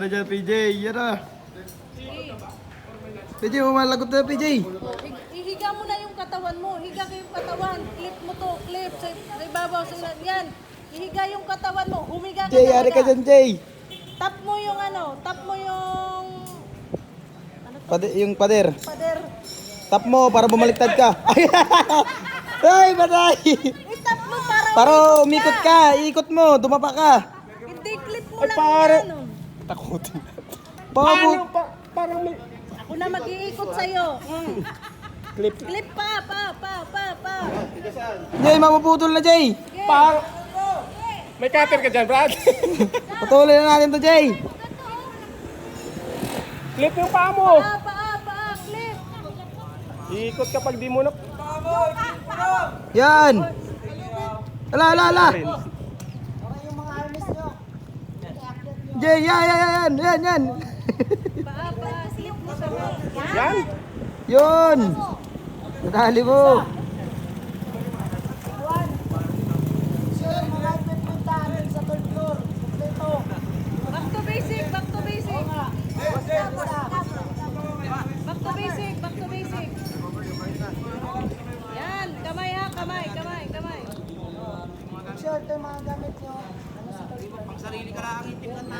Ano dyan, PJ? Yan na. PJ, mamalagot na, PJ. Ihiga mo na yung katawan mo. Higa ka yung katawan. Clip mo to. Clip. Sa ibabaw. Yan. Ihiga yung katawan mo. Humiga ka Jay, yari ka dyan, Jay. Tap mo yung ano. Tap mo yung... Yung pader. Pader. Tap mo para bumaliktad ka. Ay, patay. I-tap mo Para umikot ka. Iikot mo. Dumapa ka. Hindi, clip mo Ay, lang pare. yan. Takutin. Paano? Parang may Ako na mag-iikot sa'yo. clip. Clip pa. Jay, mapuputol na, Jay. Sige. Parang... May cutter ka dyan, Brad. Patuloy na natin to, Jay. Clip yung paa mo. Paa. Clip. Iikot kapag di mo na... Yan. Ala. Jay, yan. Paa. Clip mo sa Yan. Yun. Nadali mo. Back to basic. Back to basic. Yan. Kamay ha. Kamay. Short yung mga gamit nyo. Ano sa Pang sarili ka lang ang itim na.